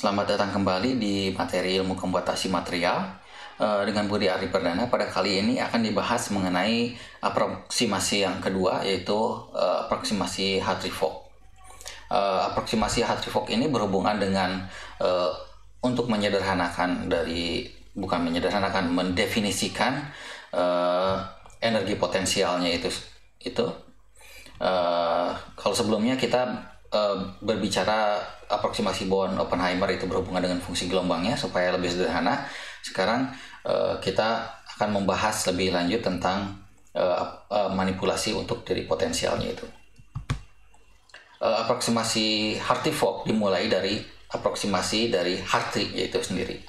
Selamat datang kembali di materi ilmu komputasi material dengan Budi Ari Perdana. Pada kali ini akan dibahas mengenai aproksimasi yang kedua, yaitu aproksimasi Hartree-Fock. Aproksimasi Hartree-Fock ini berhubungan dengan untuk mendefinisikan energi potensialnya itu. Kalau sebelumnya kita berbicara aproksimasi Born-Oppenheimer itu berhubungan dengan fungsi gelombangnya supaya lebih sederhana. Sekarang kita akan membahas lebih lanjut tentang manipulasi untuk dari potensialnya itu. Aproksimasi Hartree-Fock dimulai dari aproksimasi dari Hartree yaitu sendiri.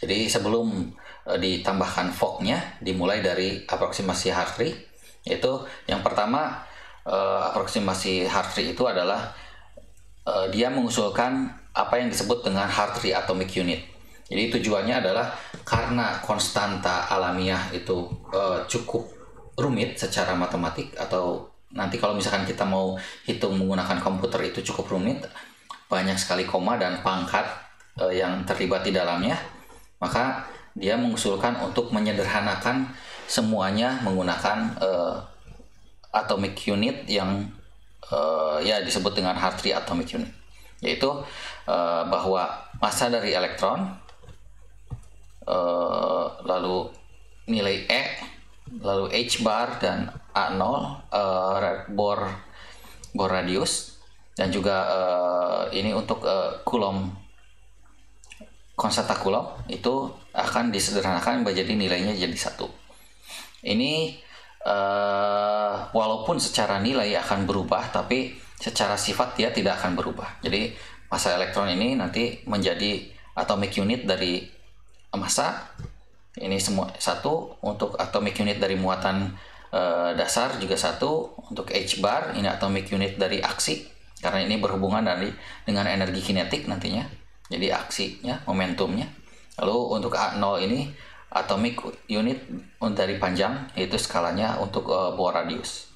Jadi sebelum ditambahkan Fock-nya dimulai dari aproksimasi Hartree, yaitu yang pertama aproksimasi Hartree itu adalah dia mengusulkan apa yang disebut dengan Hartree Atomic Unit. Jadi tujuannya adalah karena konstanta alamiah itu cukup rumit secara matematik, atau nanti kalau misalkan kita mau hitung menggunakan komputer itu cukup rumit, banyak sekali koma dan pangkat yang terlibat di dalamnya, maka dia mengusulkan untuk menyederhanakan semuanya menggunakan atomic unit yang disebut dengan Hartree Atomic Unit, yaitu bahwa massa dari elektron, lalu nilai E, lalu H bar dan A0, bor radius, dan juga ini untuk Coulomb, konstanta Coulomb itu akan disederhanakan menjadi nilainya jadi 1. Ini walaupun secara nilai akan berubah, tapi secara sifat dia tidak akan berubah. Jadi massa elektron ini nanti menjadi atomic unit dari massa ini semua 1, untuk atomic unit dari muatan dasar juga 1, untuk H bar ini atomic unit dari aksi karena ini berhubungan dengan energi kinetik nantinya, jadi aksinya, momentumnya. Lalu untuk A0 ini atomic unit dari panjang, yaitu skalanya untuk bor radius.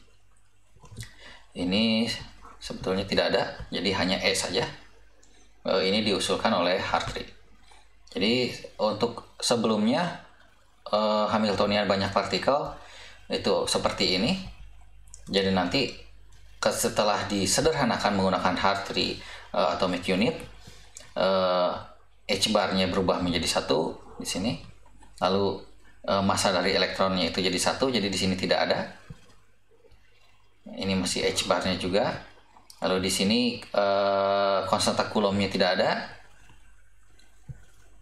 Ini sebetulnya tidak ada, jadi hanya E saja. Ini diusulkan oleh Hartree. Jadi untuk sebelumnya Hamiltonian banyak partikel itu seperti ini. Jadi nanti setelah disederhanakan menggunakan Hartree atomic unit, H barnya berubah menjadi 1 di sini. Lalu massa dari elektronnya itu jadi 1, jadi di sini tidak ada. Ini masih H barnya juga. Lalu di sini konstanta Coulombnya tidak ada.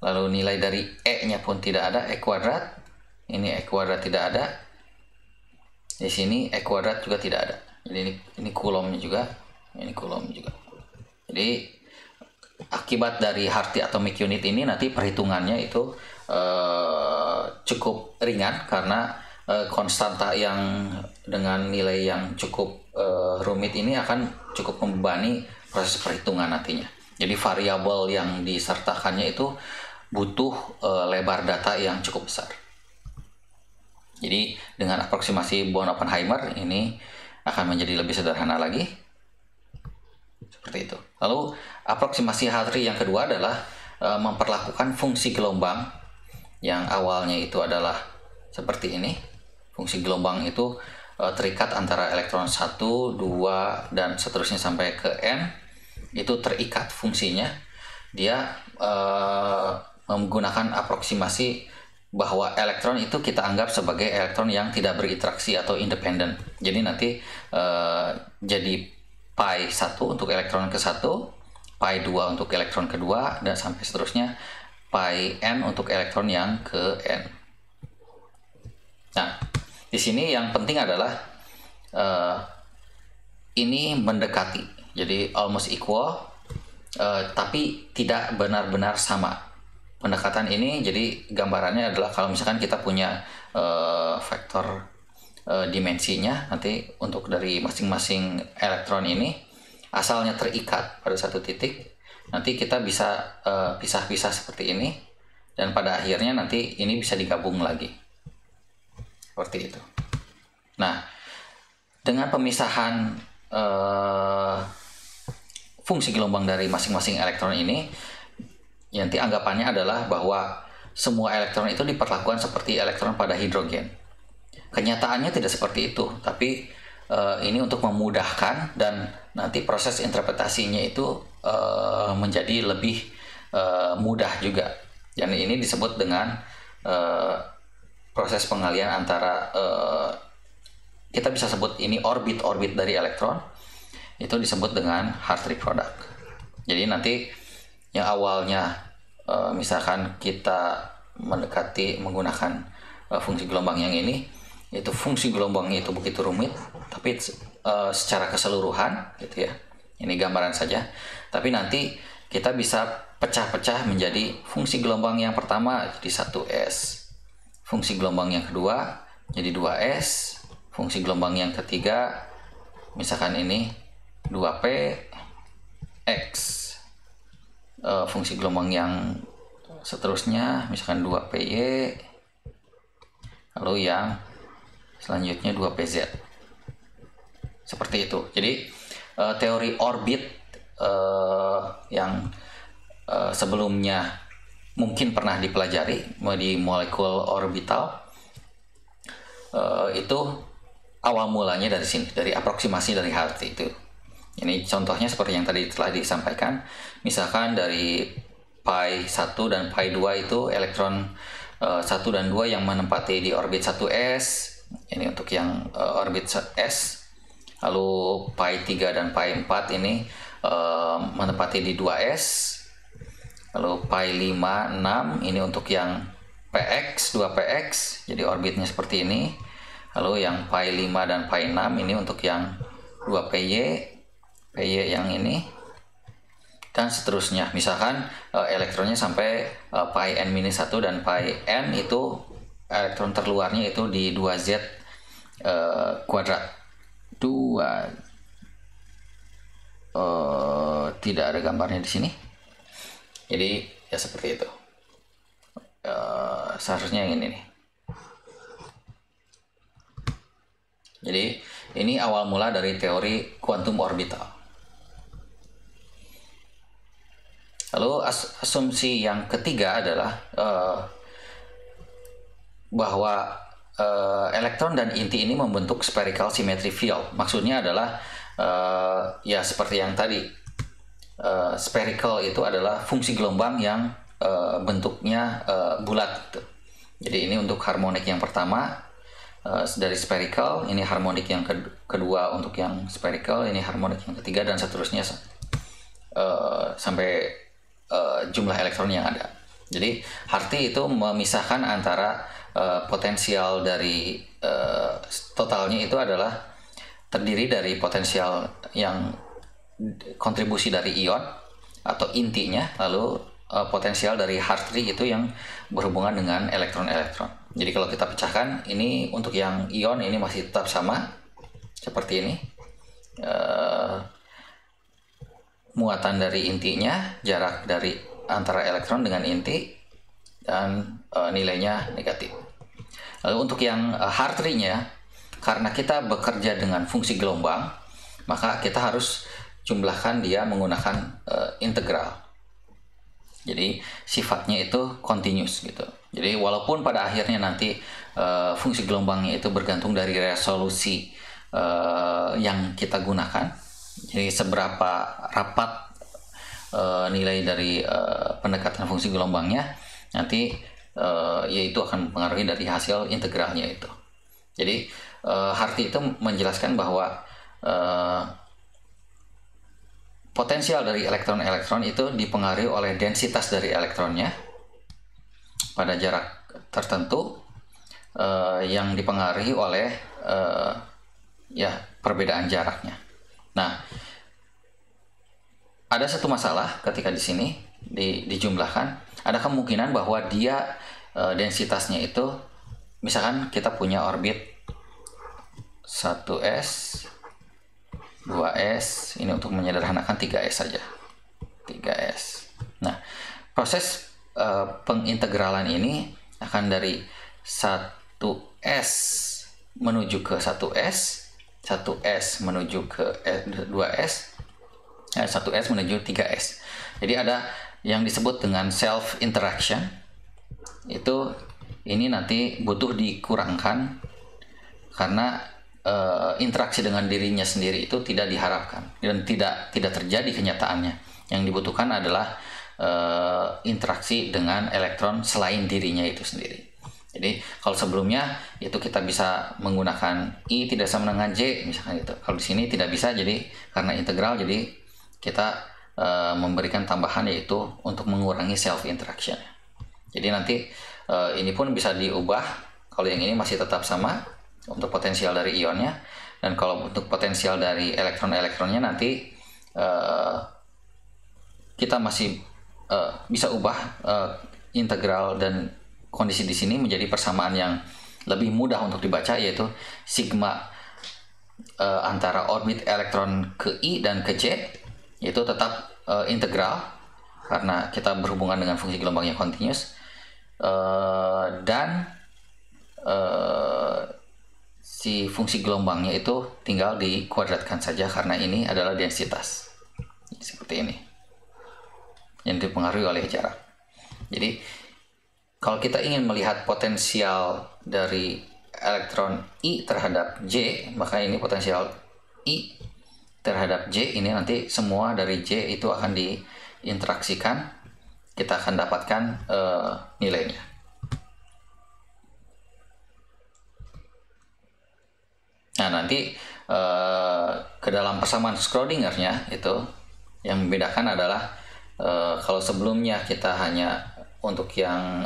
Lalu nilai dari E-nya pun tidak ada, E kuadrat. Ini E kuadrat tidak ada. Di sini E kuadrat juga tidak ada. Jadi ini Coulombnya juga, ini Coulomb juga. Jadi akibat dari Hartree atomic unit ini nanti perhitungannya itu cukup ringan karena konstanta yang dengan nilai yang cukup rumit ini akan cukup membebani proses perhitungan nantinya. Jadi variabel yang disertakannya itu butuh lebar data yang cukup besar. Jadi dengan aproksimasi Born-Oppenheimer ini akan menjadi lebih sederhana lagi. Seperti itu. Lalu aproksimasi Hartree yang kedua adalah memperlakukan fungsi gelombang yang awalnya itu adalah seperti ini. Fungsi gelombang itu terikat antara elektron 1, 2, dan seterusnya sampai ke N. Itu terikat fungsinya. Dia menggunakan aproksimasi bahwa elektron itu kita anggap sebagai elektron yang tidak berinteraksi atau independen. Jadi nanti jadi pi 1 untuk elektron ke-1, pi 2 untuk elektron kedua, dan sampai seterusnya pi n untuk elektron yang ke n. Nah, di sini yang penting adalah ini mendekati, jadi almost equal, tapi tidak benar-benar sama. Pendekatan ini jadi gambarannya adalah kalau misalkan kita punya vektor dimensinya, nanti untuk dari masing-masing elektron ini asalnya terikat pada satu titik, nanti kita bisa pisah-pisah seperti ini, dan pada akhirnya nanti ini bisa digabung lagi seperti itu. Nah, dengan pemisahan fungsi gelombang dari masing-masing elektron ini, nanti anggapannya adalah bahwa semua elektron itu diperlakukan seperti elektron pada hidrogen. Kenyataannya tidak seperti itu, tapi ini untuk memudahkan dan nanti proses interpretasinya itu menjadi lebih mudah juga. Dan ini disebut dengan proses pengalian antara kita bisa sebut ini orbit-orbit dari elektron, itu disebut dengan Hartree product. Jadi nanti yang awalnya misalkan kita mendekati menggunakan fungsi gelombang yang ini, itu fungsi gelombangnya itu begitu rumit, tapi secara keseluruhan gitu ya, ini gambaran saja, tapi nanti kita bisa pecah-pecah menjadi fungsi gelombang yang pertama jadi 1S, fungsi gelombang yang kedua jadi 2S, fungsi gelombang yang ketiga misalkan ini 2P X, fungsi gelombang yang seterusnya misalkan 2PY, lalu yang selanjutnya 2PZ. Seperti itu. Jadi teori orbit yang sebelumnya mungkin pernah dipelajari di molekul orbital, itu awal mulanya dari sini, dari aproksimasi dari Hartree itu. Ini contohnya seperti yang tadi telah disampaikan. Misalkan dari pi 1 dan pi 2 itu elektron 1 dan 2 yang menempati di orbit 1S. Ini untuk yang orbit S. Lalu pi 3 dan pi 4 ini menempati di 2S. Lalu pi 5, 6 ini untuk yang PX, 2PX, jadi orbitnya seperti ini. Lalu yang pi 5 dan pi 6 ini untuk yang 2PY, PY yang ini, dan seterusnya. Misalkan elektronnya sampai pi n-1 dan pi n itu elektron terluarnya itu di 2Z kuadrat. Tidak ada gambarnya di sini. Jadi ya seperti itu. Seharusnya yang ini nih. Jadi ini awal mula dari teori kuantum orbital. Lalu asumsi yang ketiga adalah bahwa elektron dan inti ini membentuk spherical symmetry field. Maksudnya adalah ya seperti yang tadi, spherical itu adalah fungsi gelombang yang bentuknya bulat gitu. Jadi ini untuk harmonik yang pertama dari spherical, ini harmonik yang kedua untuk yang spherical, ini harmonik yang ketiga, dan seterusnya sampai jumlah elektron yang ada. Jadi Hartree itu memisahkan antara potensial dari totalnya itu adalah terdiri dari potensial yang kontribusi dari ion atau intinya, lalu potensial dari Hartree itu yang berhubungan dengan elektron-elektron. Jadi kalau kita pecahkan, ini untuk yang ion ini masih tetap sama seperti ini, muatan dari intinya, jarak dari antara elektron dengan inti, dan nilainya negatif. Lalu untuk yang Hartree-nya, karena kita bekerja dengan fungsi gelombang, maka kita harus jumlahkan dia menggunakan integral. Jadi sifatnya itu continuous gitu. Jadi walaupun pada akhirnya nanti fungsi gelombangnya itu bergantung dari resolusi yang kita gunakan. Jadi seberapa rapat nilai dari pendekatan fungsi gelombangnya, nanti yaitu akan mempengaruhi dari hasil integralnya itu. Jadi Hartree itu menjelaskan bahwa potensial dari elektron-elektron itu dipengaruhi oleh densitas dari elektronnya pada jarak tertentu, yang dipengaruhi oleh ya perbedaan jaraknya. Nah, ada satu masalah ketika di sini dijumlahkan, ada kemungkinan bahwa dia densitasnya itu, misalkan kita punya orbit 1S, 2S, ini untuk menyederhanakan 3S saja. 3S. Nah, proses pengintegralan ini akan dari 1S menuju ke 1S, 1S menuju ke 2S, 1S menuju 3S. Jadi ada yang disebut dengan self interaction itu ini nanti butuh dikurangkan karena interaksi dengan dirinya sendiri itu tidak diharapkan dan tidak terjadi kenyataannya. Yang dibutuhkan adalah interaksi dengan elektron selain dirinya itu sendiri. Jadi kalau sebelumnya itu kita bisa menggunakan I tidak sama dengan J misalkan gitu. Kalau di sini tidak bisa, jadi karena integral jadi kita memberikan tambahan yaitu untuk mengurangi self interaction. Jadi nanti ini pun bisa diubah. Kalau yang ini masih tetap sama untuk potensial dari ionnya, dan kalau untuk potensial dari elektron-elektronnya nanti kita masih bisa ubah integral dan kondisi di sini menjadi persamaan yang lebih mudah untuk dibaca, yaitu sigma antara orbit elektron ke I dan ke J itu tetap integral karena kita berhubungan dengan fungsi gelombang yang continuous, dan si fungsi gelombangnya itu tinggal dikuadratkan saja karena ini adalah densitas seperti ini yang dipengaruhi oleh jarak. Jadi kalau kita ingin melihat potensial dari elektron I terhadap J, maka ini potensial I terhadap J ini nanti semua dari J itu akan diinteraksikan, kita akan dapatkan nilainya. Nah nanti ke dalam persamaan Schrödingernya itu yang membedakan adalah kalau sebelumnya kita hanya untuk yang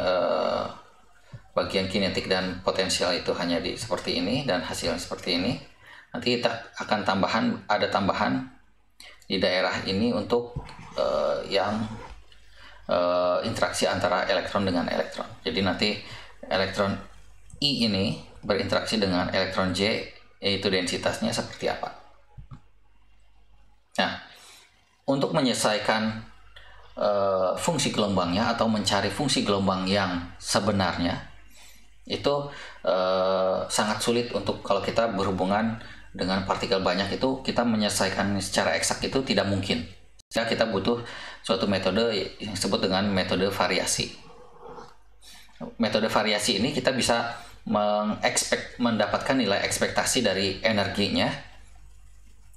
bagian kinetik dan potensial itu hanya di seperti ini dan hasilnya seperti ini, nanti kita akan ada tambahan di daerah ini untuk yang interaksi antara elektron dengan elektron. Jadi nanti elektron I ini berinteraksi dengan elektron J, yaitu densitasnya seperti apa. Nah, untuk menyelesaikan fungsi gelombangnya atau mencari fungsi gelombang yang sebenarnya itu sangat sulit untuk kalau kita berhubungan dengan partikel banyak, itu kita menyelesaikan secara eksak itu tidak mungkin. Sehingga kita butuh suatu metode yang disebut dengan metode variasi. Metode variasi ini kita bisa mendapatkan nilai ekspektasi dari energinya,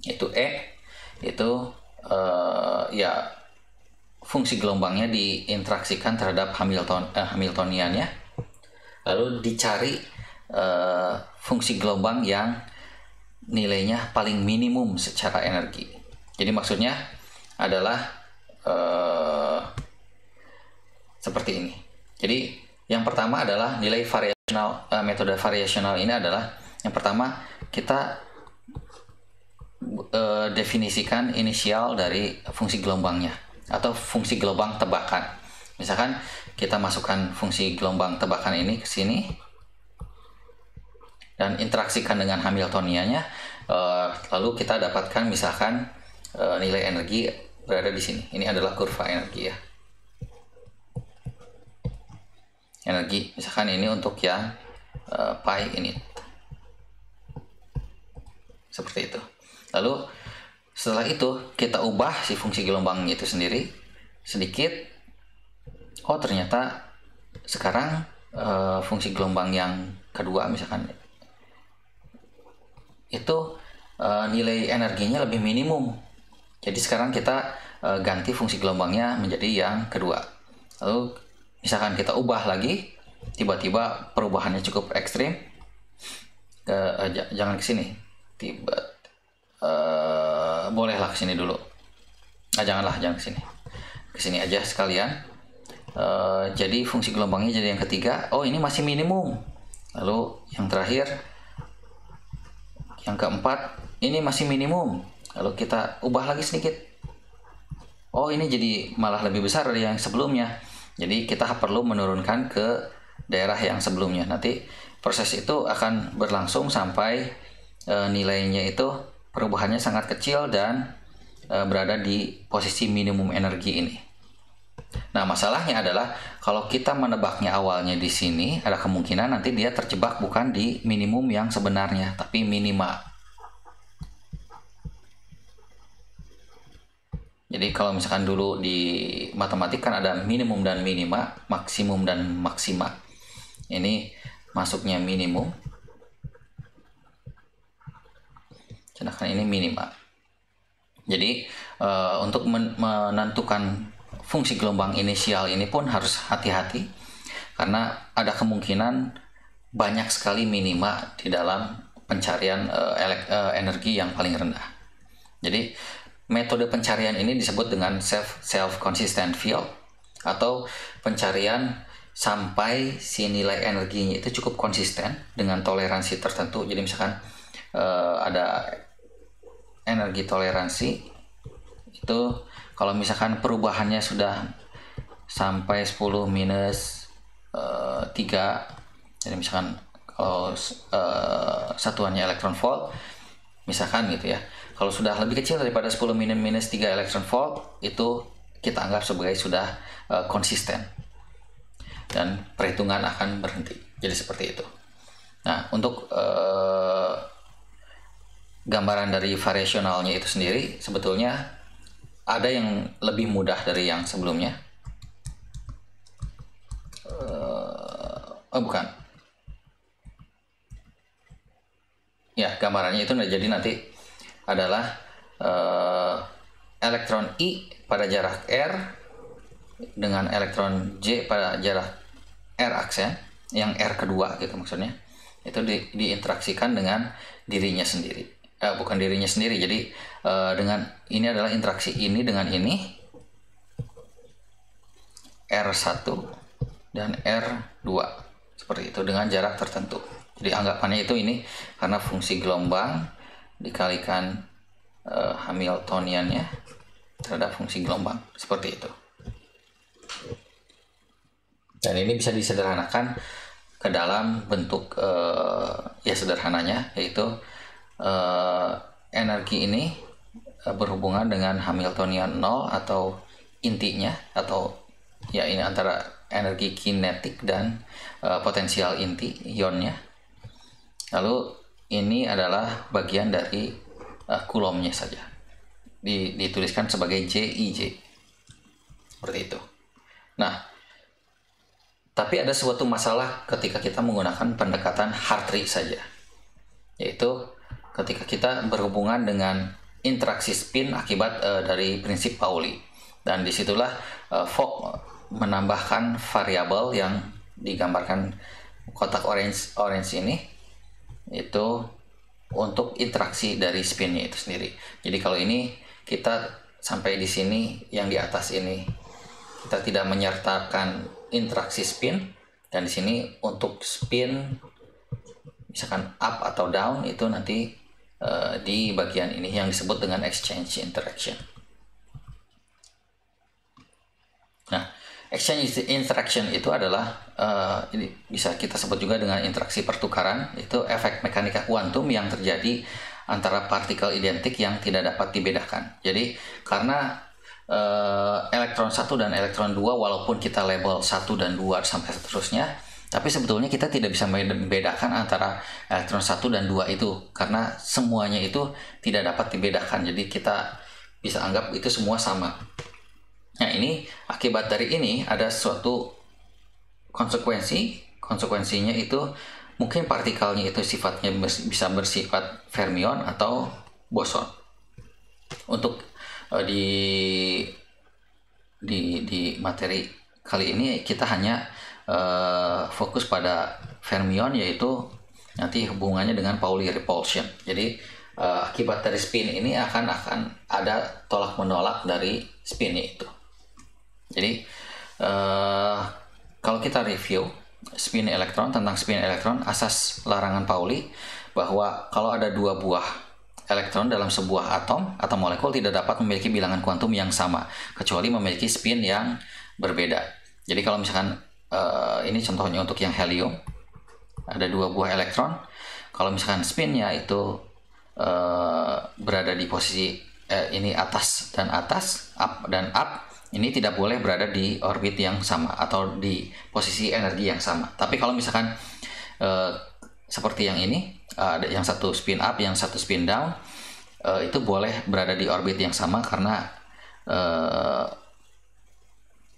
yaitu E, itu ya fungsi gelombangnya diinteraksikan terhadap Hamiltoniannya, lalu dicari fungsi gelombang yang nilainya paling minimum secara energi. Jadi maksudnya adalah seperti ini. Jadi yang pertama adalah nilai variasional. Metode variasional ini adalah yang pertama kita definisikan inisial dari fungsi gelombangnya atau fungsi gelombang tebakan. Misalkan kita masukkan fungsi gelombang tebakan ini ke sini dan interaksikan dengan Hamiltoniannya, lalu kita dapatkan misalkan nilai energi berada di sini. Ini adalah kurva energi ya. Energi misalkan ini untuk yang pi ini seperti itu. Lalu setelah itu kita ubah si fungsi gelombangnya itu sendiri sedikit. Oh ternyata sekarang fungsi gelombang yang kedua misalkan itu nilai energinya lebih minimum. Jadi sekarang kita ganti fungsi gelombangnya menjadi yang kedua. Lalu misalkan kita ubah lagi, tiba-tiba perubahannya cukup ekstrim. Jangan ke sini. Bolehlah ke sini dulu. Jangan ke sini. Ke sini aja sekalian. Jadi fungsi gelombangnya jadi yang ketiga. Oh ini masih minimum. Lalu yang terakhir, yang keempat, ini masih minimum. Lalu kita ubah lagi sedikit. Oh ini jadi malah lebih besar dari yang sebelumnya. Jadi kita perlu menurunkan ke daerah yang sebelumnya. Nanti proses itu akan berlangsung sampai nilainya itu perubahannya sangat kecil dan berada di posisi minimum energi ini. Nah masalahnya adalah kalau kita menebaknya awalnya di sini, ada kemungkinan nanti dia terjebak bukan di minimum yang sebenarnya, tapi minima. Jadi kalau misalkan dulu di matematik kan ada minimum dan minima, maksimum dan maksima. Ini masuknya minimum, sedangkan ini minima. Jadi untuk menentukan fungsi gelombang inisial ini pun harus hati-hati, karena ada kemungkinan banyak sekali minima di dalam pencarian energi yang paling rendah. Jadi metode pencarian ini disebut dengan self-consistent field, atau pencarian sampai si nilai energinya itu cukup konsisten dengan toleransi tertentu. Jadi misalkan ada energi toleransi itu, kalau misalkan perubahannya sudah sampai 10 minus 3, jadi misalkan kalau satuannya elektron volt misalkan gitu ya, kalau sudah lebih kecil daripada 10 minus 3 elektron volt, itu kita anggap sebagai sudah konsisten dan perhitungan akan berhenti. Jadi seperti itu. Nah, untuk gambaran dari variasionalnya itu sendiri sebetulnya ada yang lebih mudah dari yang sebelumnya. Bukan. Ya, gambarannya itu jadi nanti adalah elektron I pada jarak R dengan elektron J pada jarak R aksen, yang R kedua gitu maksudnya, itu diinteraksikan dengan dirinya sendiri. Bukan dirinya sendiri, jadi dengan ini adalah interaksi ini dengan ini, R1 dan R2 seperti itu dengan jarak tertentu. Jadi anggapannya itu ini karena fungsi gelombang dikalikan Hamiltoniannya terhadap fungsi gelombang, seperti itu. Dan ini bisa disederhanakan ke dalam bentuk ya sederhananya, yaitu energi ini berhubungan dengan Hamiltonian 0 atau intinya, atau ya ini antara energi kinetik dan potensial inti ionnya. Lalu ini adalah bagian dari Coulombnya saja, dituliskan sebagai JIJ, seperti itu. Nah, tapi ada suatu masalah ketika kita menggunakan pendekatan Hartree saja, yaitu ketika kita berhubungan dengan interaksi spin akibat dari prinsip Pauli. Dan disitulah Fock menambahkan variabel yang digambarkan kotak orange ini, itu untuk interaksi dari spinnya itu sendiri. Jadi kalau ini kita sampai di sini, yang di atas ini kita tidak menyertakan interaksi spin, dan di sini untuk spin misalkan up atau down itu nanti di bagian ini yang disebut dengan exchange interaction. Nah, exchange interaction itu adalah ini bisa kita sebut juga dengan interaksi pertukaran. Itu efek mekanika kuantum yang terjadi antara partikel identik yang tidak dapat dibedakan. Jadi karena elektron 1 dan elektron 2, walaupun kita label 1 dan 2 sampai seterusnya, tapi sebetulnya kita tidak bisa membedakan antara elektron 1 dan 2 itu, karena semuanya itu tidak dapat dibedakan. Jadi kita bisa anggap itu semua sama. Nah, ini akibat dari ini ada suatu konsekuensinya itu mungkin partikelnya itu sifatnya bisa bersifat fermion atau boson. Untuk di materi kali ini kita hanya fokus pada fermion, yaitu nanti hubungannya dengan Pauli repulsion. Jadi akibat dari spin ini akan ada tolak menolak dari spinnya itu. Jadi kalau kita review spin elektron, tentang spin elektron, asas larangan Pauli bahwa kalau ada dua buah elektron dalam sebuah atau molekul tidak dapat memiliki bilangan kuantum yang sama kecuali memiliki spin yang berbeda. Jadi kalau misalkan ini contohnya untuk yang helium, ada dua buah elektron, kalau misalkan spinnya itu berada di posisi ini atas dan atas, up dan up, ini tidak boleh berada di orbit yang sama atau di posisi energi yang sama. Tapi kalau misalkan seperti yang ini, ada yang satu spin up, yang satu spin down, itu boleh berada di orbit yang sama karena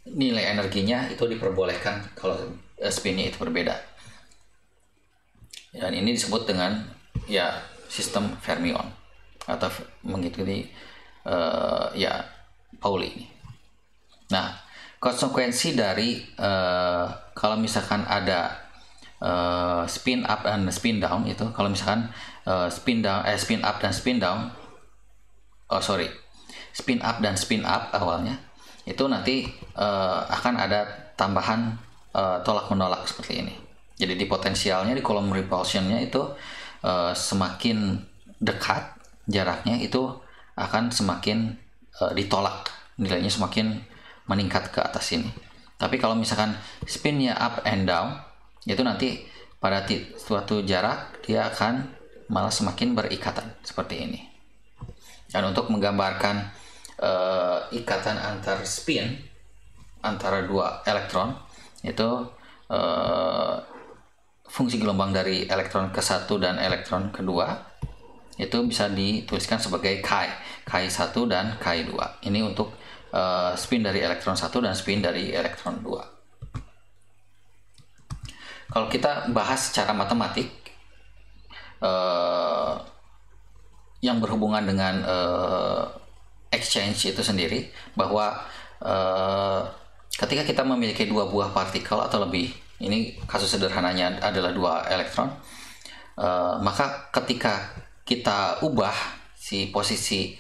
nilai energinya itu diperbolehkan kalau spinnya itu berbeda. Dan ini disebut dengan ya sistem fermion atau mengikuti ya Pauli ini. Nah, konsekuensi dari kalau misalkan ada spin up dan spin down itu, kalau misalkan spin up dan spin down, spin up dan spin up awalnya itu nanti akan ada tambahan tolak menolak seperti ini. Jadi di potensialnya di kolom repulsionnya itu semakin dekat jaraknya itu akan semakin ditolak, nilainya semakin meningkat ke atas sini. Tapi kalau misalkan spinnya up and down itu nanti pada suatu jarak dia akan malah semakin berikatan seperti ini. Dan untuk menggambarkan ikatan antar spin antara dua elektron itu fungsi gelombang dari elektron ke-1 dan elektron kedua itu bisa dituliskan sebagai Ki1 dan Ki2. Ini untuk spin dari elektron 1 dan spin dari elektron 2. Kalau kita bahas secara matematik yang berhubungan dengan exchange itu sendiri, bahwa ketika kita memiliki dua buah partikel atau lebih, ini kasus sederhananya adalah dua elektron, maka ketika kita ubah si posisi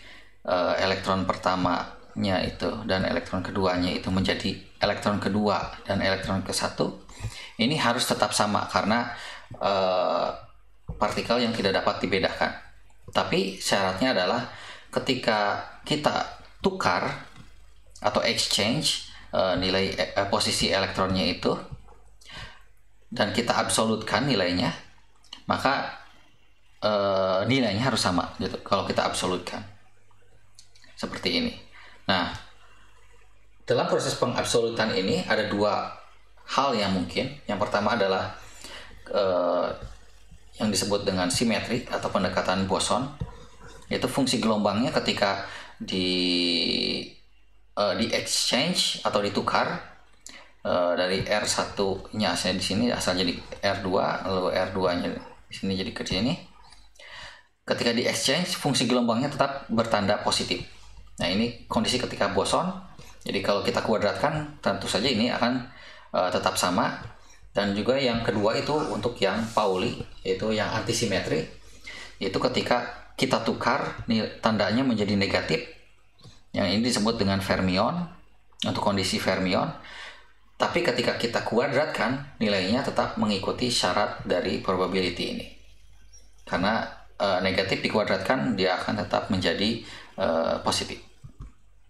elektron pertamanya itu dan elektron keduanya itu menjadi elektron kedua dan elektron ke-1, ini harus tetap sama karena partikel yang tidak dapat dibedakan. Tapi syaratnya adalah ketika kita tukar atau exchange nilai posisi elektronnya itu dan kita absolutkan nilainya, maka nilainya harus sama gitu kalau kita absolutkan seperti ini. Nah, dalam proses pengabsolutan ini ada dua hal yang mungkin. Yang pertama adalah yang disebut dengan simetrik atau pendekatan boson, yaitu fungsi gelombangnya ketika di exchange atau ditukar dari R1-nya asalnya di sini asal jadi R2, lalu R2-nya di sini jadi ke sini. Ketika di exchange, fungsi gelombangnya tetap bertanda positif. Nah, ini kondisi ketika boson. Jadi kalau kita kuadratkan, tentu saja ini akan tetap sama. Dan juga yang kedua itu untuk yang Pauli, yaitu yang antisimetri, yaitu ketika kita tukar, tandanya menjadi negatif. Yang ini disebut dengan fermion, untuk kondisi fermion. Tapi ketika kita kuadratkan, nilainya tetap mengikuti syarat dari probability ini. Karena negatif dikuadratkan, dia akan tetap menjadi positif.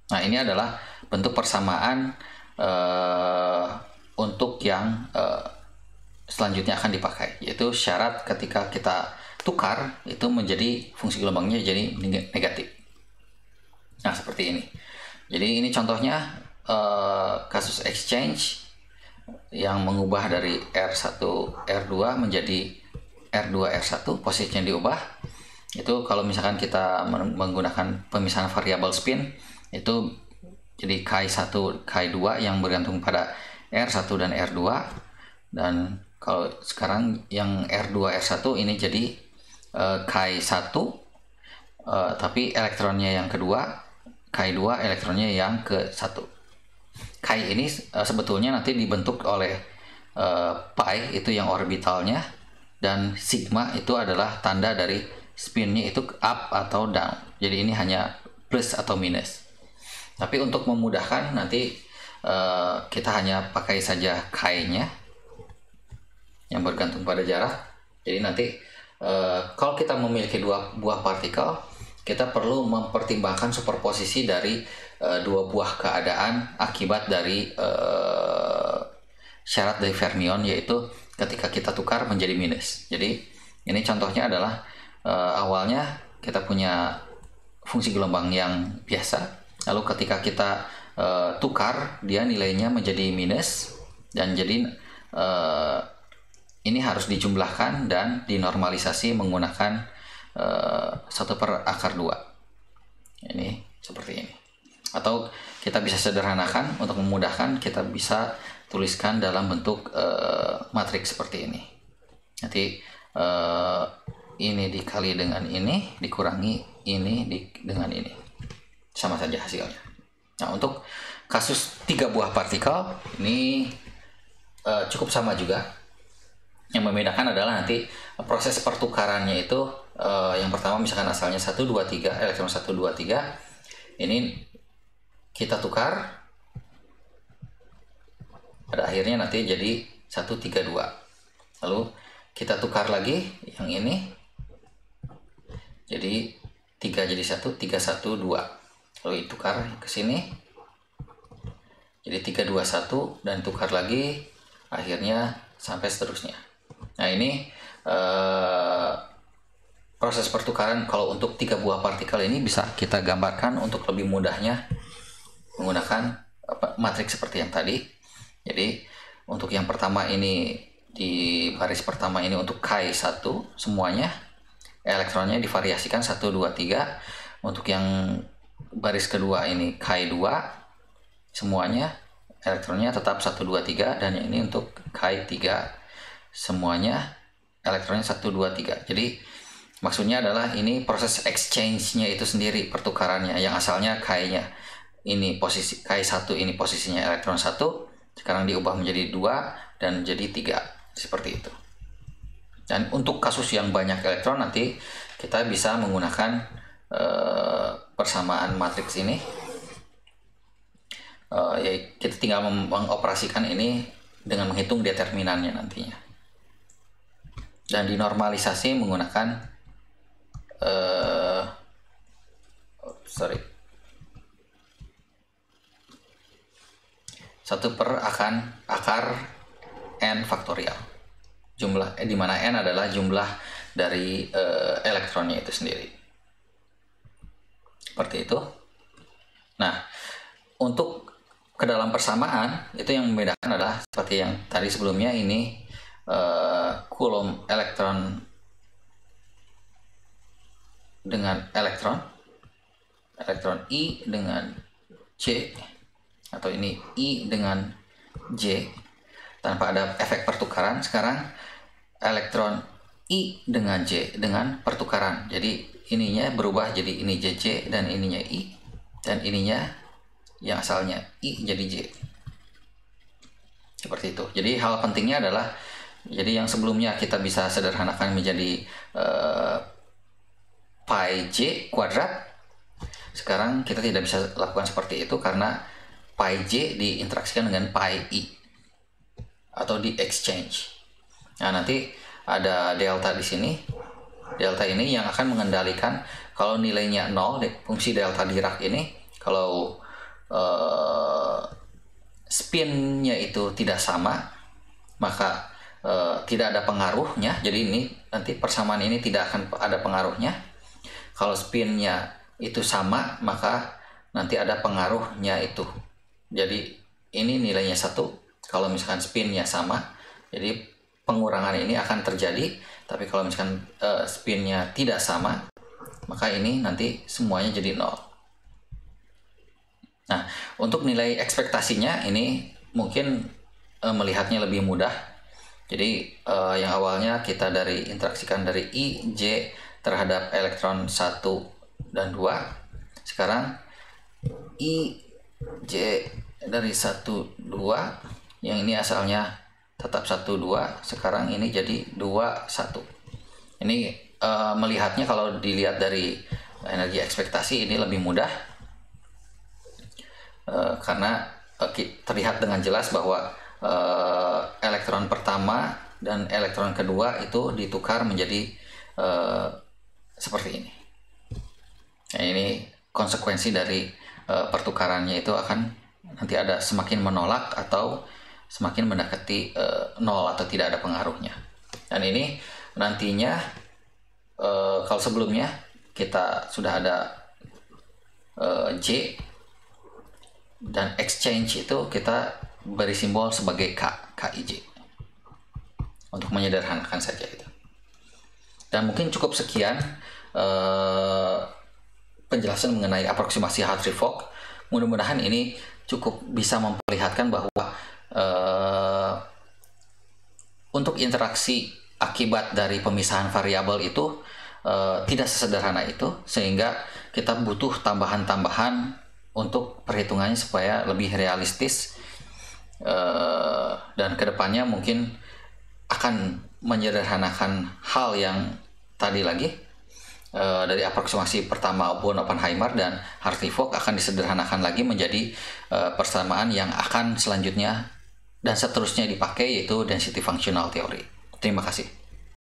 Nah, ini adalah bentuk persamaan untuk yang selanjutnya akan dipakai, yaitu syarat ketika kita tukar itu menjadi fungsi gelombangnya jadi negatif. Nah, seperti ini. Jadi ini contohnya kasus exchange yang mengubah dari R1 R2 menjadi R2 R1, posisinya diubah. Itu kalau misalkan kita menggunakan pemisahan variabel spin, itu jadi Ki1 Ki2 yang bergantung pada R1 dan R2. Dan kalau sekarang yang R2 R1 ini jadi Ki1 tapi elektronnya yang kedua, Ki2 elektronnya yang ke-1. Ki ini sebetulnya nanti dibentuk oleh pi itu yang orbitalnya, dan sigma itu adalah tanda dari spinnya itu up atau down. Jadi ini hanya plus atau minus. Tapi untuk memudahkan nanti kita hanya pakai saja Ki-nya yang bergantung pada jarak. Jadi nanti kalau kita memiliki dua buah partikel, kita perlu mempertimbangkan superposisi dari dua buah keadaan akibat dari syarat dari fermion, yaitu ketika kita tukar menjadi minus. Jadi ini contohnya adalah awalnya kita punya fungsi gelombang yang biasa, lalu ketika kita tukar dia nilainya menjadi minus, dan jadi ini harus dijumlahkan dan dinormalisasi menggunakan 1/akar 2. Ini seperti ini. Atau kita bisa sederhanakan untuk memudahkan, kita bisa tuliskan dalam bentuk matriks seperti ini. Nanti ini dikali dengan ini dikurangi ini dengan ini, sama saja hasilnya. Nah, untuk kasus 3 buah partikel ini cukup sama juga. Yang membedakan adalah nanti proses pertukarannya itu yang pertama misalkan asalnya 1 2 3, elektron 1 2 3, ini kita tukar, pada akhirnya nanti jadi 1 3 2. Lalu kita tukar lagi yang ini, jadi 3 jadi 1 3 1 2. Lalu tukar ke sini, jadi 3 2 1, dan tukar lagi, akhirnya sampai seterusnya. Nah, ini proses pertukaran kalau untuk 3 buah partikel ini bisa kita gambarkan untuk lebih mudahnya menggunakan matriks seperti yang tadi. Jadi untuk yang pertama ini, di baris pertama ini untuk Ki1 semuanya, elektronnya divariasikan 1 2 3. Untuk yang baris kedua ini Ki2 semuanya, elektronnya tetap 1 2 3, dan ini untuk Ki3 semuanya, elektronnya 1 2 3. Jadi maksudnya adalah ini proses exchange-nya itu sendiri, pertukarannya, yang asalnya Ki-nya ini posisi Ki1 ini posisinya elektron 1, sekarang diubah menjadi 2 dan jadi 3, seperti itu. Dan untuk kasus yang banyak elektron nanti kita bisa menggunakan persamaan matriks ini. Ya, kita tinggal mengoperasikan ini dengan menghitung determinannya nantinya. Dan dinormalisasi menggunakan 1 per akar n faktorial, jumlah di mana n adalah jumlah dari elektronnya itu sendiri, seperti itu. Nah, untuk ke dalam persamaan itu yang membedakan adalah seperti yang tadi sebelumnya, ini Coulomb elektron dengan elektron I dengan J, atau ini I dengan J tanpa ada efek pertukaran. Sekarang elektron I dengan J dengan pertukaran, jadi ininya berubah jadi ini JJ dan ininya I, dan ininya yang asalnya I jadi J, seperti itu. Jadi hal pentingnya adalah, jadi yang sebelumnya kita bisa sederhanakan menjadi pi J kuadrat, sekarang kita tidak bisa lakukan seperti itu karena pi J diinteraksikan dengan pi I atau di exchange. Nah, nanti ada delta di sini. Delta ini yang akan mengendalikan kalau nilainya 0, fungsi delta Dirac ini, kalau spinnya itu tidak sama, maka tidak ada pengaruhnya. Jadi ini nanti persamaan ini tidak akan ada pengaruhnya. Kalau spinnya itu sama, maka nanti ada pengaruhnya itu. Jadi ini nilainya 1. Kalau misalkan spinnya sama, jadi pengurangan ini akan terjadi. Tapi kalau misalkan spinnya tidak sama, maka ini nanti semuanya jadi 0. Nah, untuk nilai ekspektasinya ini mungkin melihatnya lebih mudah. Jadi yang awalnya kita interaksikan dari I, J terhadap elektron 1 dan 2. Sekarang I, J dari 1, 2, yang ini asalnya tetap 1, 2, sekarang ini jadi 2, 1. Ini melihatnya kalau dilihat dari energi ekspektasi ini lebih mudah, karena terlihat dengan jelas bahwa elektron pertama dan elektron kedua itu ditukar menjadi seperti ini. Nah, ini konsekuensi dari pertukarannya itu akan nanti ada semakin menolak atau semakin mendekati 0 atau tidak ada pengaruhnya. Dan ini nantinya kalau sebelumnya kita sudah ada J dan exchange itu kita beri simbol sebagai K, KIJ, untuk menyederhanakan saja itu. Dan mungkin cukup sekian penjelasan mengenai aproksimasi Hartree-Fock. mudah-mudahan ini cukup bisa memperlihatkan bahwa untuk interaksi akibat dari pemisahan variabel itu tidak sesederhana itu, sehingga kita butuh tambahan-tambahan untuk perhitungannya supaya lebih realistis, dan kedepannya mungkin akan menyederhanakan hal yang tadi lagi dari aproksimasi pertama Born-Oppenheimer dan Hartree-Fock akan disederhanakan lagi menjadi persamaan yang akan selanjutnya dan seterusnya dipakai, yaitu density functional theory. Terima kasih.